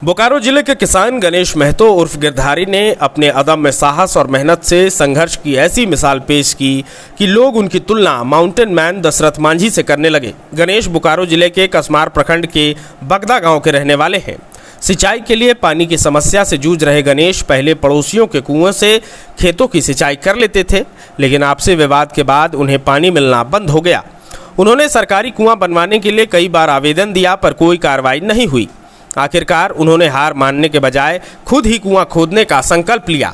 बोकारो जिले के किसान गणेश महतो उर्फ गिरधारी ने अपने अदम्य साहस और मेहनत से संघर्ष की ऐसी मिसाल पेश की कि लोग उनकी तुलना माउंटेन मैन दशरथ मांझी से करने लगे। गणेश बोकारो जिले के कसमार प्रखंड के बगदा गांव के रहने वाले हैं। सिंचाई के लिए पानी की समस्या से जूझ रहे गणेश पहले पड़ोसियों के कुओं से खेतों की सिंचाई कर लेते थे, लेकिन आपसी विवाद के बाद उन्हें पानी मिलना बंद हो गया। उन्होंने सरकारी कुआं बनवाने के लिए कई बार आवेदन दिया, पर कोई कार्रवाई नहीं हुई। आखिरकार उन्होंने हार मानने के बजाय खुद ही कुआं खोदने का संकल्प लिया।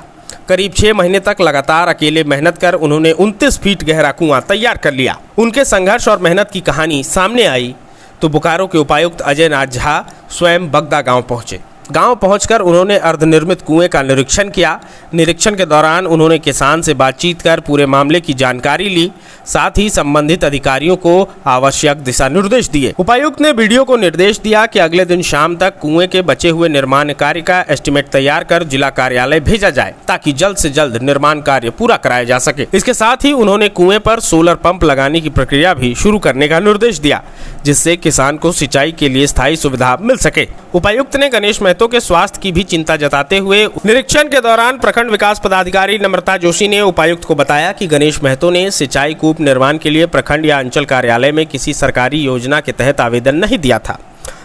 करीब 6 महीने तक लगातार अकेले मेहनत कर उन्होंने 29 फीट गहरा कुआं तैयार कर लिया। उनके संघर्ष और मेहनत की कहानी सामने आई तो बोकारो के उपायुक्त अजय नाथ झा स्वयं बगदा गांव पहुंचे। गांव पहुंचकर उन्होंने अर्धनिर्मित कुएं का निरीक्षण किया। निरीक्षण के दौरान उन्होंने किसान से बातचीत कर पूरे मामले की जानकारी ली, साथ ही संबंधित अधिकारियों को आवश्यक दिशा निर्देश दिए। उपायुक्त ने वीडियो को निर्देश दिया कि अगले दिन शाम तक कुएं के बचे हुए निर्माण कार्य का एस्टीमेट तैयार कर जिला कार्यालय भेजा जाए, ताकि जल्द से जल्द निर्माण कार्य पूरा कराया जा सके। इसके साथ ही उन्होंने कुएं पर सोलर पंप लगाने की प्रक्रिया भी शुरू करने का निर्देश दिया, जिससे किसान को सिंचाई के लिए स्थायी सुविधा मिल सके। उपायुक्त ने गणेश महतो के स्वास्थ्य की भी चिंता जताते हुए निरीक्षण के दौरान प्रखंड विकास पदाधिकारी नम्रता जोशी ने उपायुक्त को बताया कि गणेश महतो ने सिंचाई कूप निर्माण के लिए प्रखंड या अंचल कार्यालय में किसी सरकारी योजना के तहत आवेदन नहीं दिया था।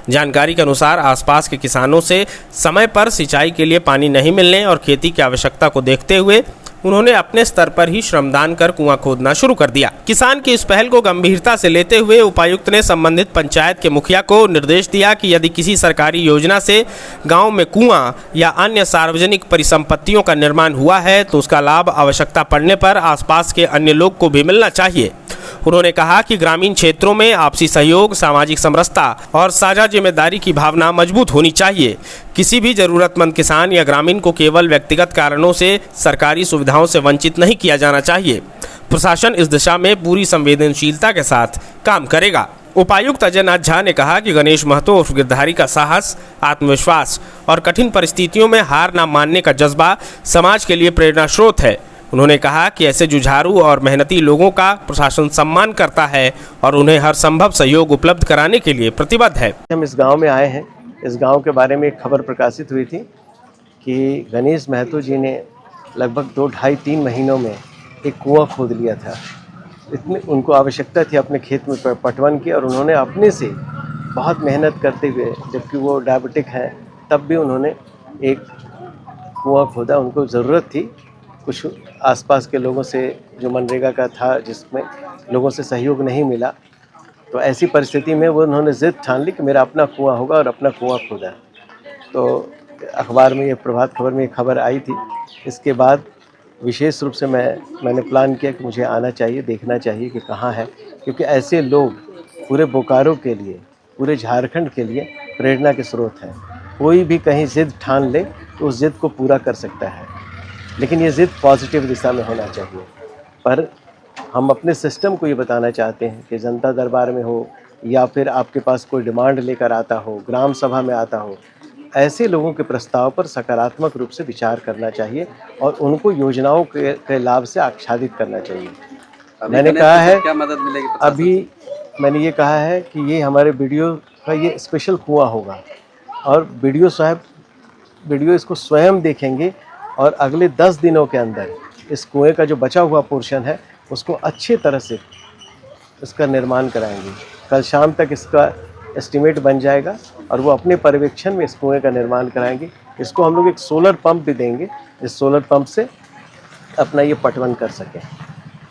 जानकारी के अनुसार आसपास के किसानों से समय पर सिंचाई के लिए पानी नहीं मिलने और खेती की आवश्यकता को देखते हुए उन्होंने अपने स्तर पर ही श्रमदान कर कुआं खोदना शुरू कर दिया। किसान की इस पहल को गंभीरता से लेते हुए उपायुक्त ने संबंधित पंचायत के मुखिया को निर्देश दिया कि यदि किसी सरकारी योजना से गांव में कुआं या अन्य सार्वजनिक परिसंपत्तियों का निर्माण हुआ है तो उसका लाभ आवश्यकता पड़ने पर आसपास के अन्य लोग को भी मिलना चाहिए। उन्होंने कहा कि ग्रामीण क्षेत्रों में आपसी सहयोग, सामाजिक समरसता और साझा जिम्मेदारी की भावना मजबूत होनी चाहिए। किसी भी जरूरतमंद किसान या ग्रामीण को केवल व्यक्तिगत कारणों से सरकारी सुविधाओं से वंचित नहीं किया जाना चाहिए। प्रशासन इस दिशा में पूरी संवेदनशीलता के साथ काम करेगा। उपायुक्त अजय नाथ झा ने कहा कि गणेश महतो उर्फ गिरधारी का साहस, आत्मविश्वास और कठिन परिस्थितियों में हार न मानने का जज्बा समाज के लिए प्रेरणा स्रोत है। उन्होंने कहा कि ऐसे जुझारू और मेहनती लोगों का प्रशासन सम्मान करता है और उन्हें हर संभव सहयोग उपलब्ध कराने के लिए प्रतिबद्ध है। हम इस गांव में आए हैं। इस गांव के बारे में एक खबर प्रकाशित हुई थी कि गणेश महतो जी ने लगभग 2-2.5-3 महीनों में एक कुआं खोद लिया था। इतनी उनको आवश्यकता थी अपने खेत में पटवन की, और उन्होंने अपने से बहुत मेहनत करते हुए, जबकि वो डायबिटिक हैं, तब भी उन्होंने एक कुआं खोदा। उनको ज़रूरत थी कुछ आसपास के लोगों से, जो मनरेगा का था, जिसमें लोगों से सहयोग नहीं मिला। तो ऐसी परिस्थिति में वो उन्होंने ज़िद ठान ली कि मेरा अपना कुआं होगा, और अपना कुआं खोदा। तो अखबार में, ये प्रभात खबर में ये खबर आई थी। इसके बाद विशेष रूप से मैंने प्लान किया कि मुझे आना चाहिए, देखना चाहिए कि कहाँ है, क्योंकि ऐसे लोग पूरे बोकारो के लिए, पूरे झारखंड के लिए प्रेरणा के स्रोत हैं। कोई भी कहीं ज़िद ठान ले तो उस ज़िद को पूरा कर सकता है, लेकिन ये ज़िद पॉजिटिव दिशा में होना चाहिए। पर हम अपने सिस्टम को ये बताना चाहते हैं कि जनता दरबार में हो या फिर आपके पास कोई डिमांड लेकर आता हो, ग्राम सभा में आता हो, ऐसे लोगों के प्रस्ताव पर सकारात्मक रूप से विचार करना चाहिए और उनको योजनाओं के लाभ से आच्छादित करना चाहिए। मैंने कहा है, क्या मदद मिलेगी? अभी मैंने ये कहा है कि ये हमारे वीडियो का ये स्पेशल कुआं होगा, और वीडियो इसको स्वयं देखेंगे, और अगले 10 दिनों के अंदर इस कुएं का जो बचा हुआ पोर्शन है उसको अच्छी तरह से इसका निर्माण कराएंगे। कल शाम तक इसका एस्टीमेट बन जाएगा और वो अपने पर्यवेक्षण में इस कुएं का निर्माण कराएंगे। इसको हम लोग एक सोलर पंप भी देंगे, इस सोलर पंप से अपना ये पटवन कर सकें।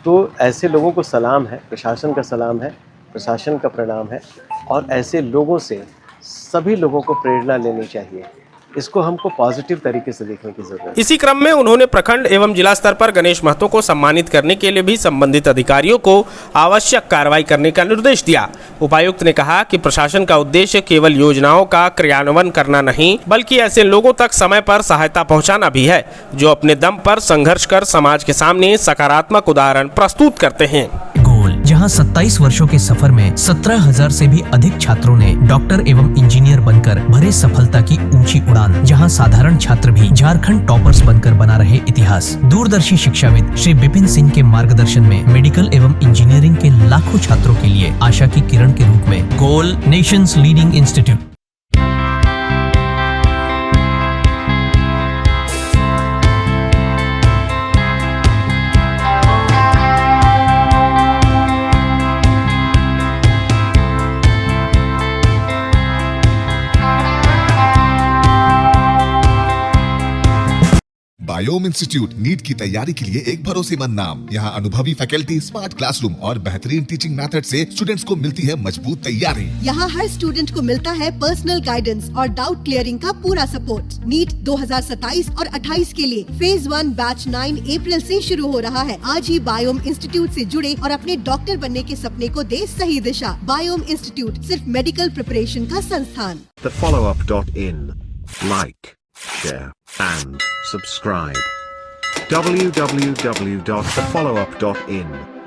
तो ऐसे लोगों को सलाम है, प्रशासन का सलाम है, प्रशासन का प्रणाम है, और ऐसे लोगों से सभी लोगों को प्रेरणा लेनी चाहिए। इसको हमको पॉजिटिव तरीके से देखने की जरूरत है। इसी क्रम में उन्होंने प्रखंड एवं जिला स्तर पर गणेश महतो को सम्मानित करने के लिए भी संबंधित अधिकारियों को आवश्यक कार्रवाई करने का निर्देश दिया। उपायुक्त ने कहा कि प्रशासन का उद्देश्य केवल योजनाओं का क्रियान्वयन करना नहीं, बल्कि ऐसे लोगों तक समय पर सहायता पहुँचाना भी है जो अपने दम पर संघर्ष कर समाज के सामने सकारात्मक उदाहरण प्रस्तुत करते हैं। जहां 27 वर्षों के सफर में 17,000 से भी अधिक छात्रों ने डॉक्टर एवं इंजीनियर बनकर भरे सफलता की ऊंची उड़ान, जहां साधारण छात्र भी झारखंड टॉपर्स बनकर बना रहे इतिहास। दूरदर्शी शिक्षाविद श्री विपिन सिंह के मार्गदर्शन में मेडिकल एवं इंजीनियरिंग के लाखों छात्रों के लिए आशा की किरण के रूप में गोल nations leading institute biome institute NEET की तैयारी के लिए एक भरोसेमंद नाम। यहाँ अनुभवी फैकल्टी, स्मार्ट क्लासरूम और बेहतरीन टीचिंग मेथड से स्टूडेंट्स को मिलती है मजबूत तैयारी। यहाँ हर स्टूडेंट को मिलता है पर्सनल गाइडेंस और डाउट क्लियरिंग का पूरा सपोर्ट। नीट 2027 और 28 के लिए फेज 1 बैच 9 अप्रैल से शुरू हो रहा है। आज ही बायोम इंस्टीट्यूट से जुड़े और अपने डॉक्टर बनने के सपने को दे सही दिशा। बायोम इंस्टीट्यूट सिर्फ मेडिकल प्रिपरेशन का संस्थान। thefollowup.in. Like, share and subscribe. www.thefollowup.in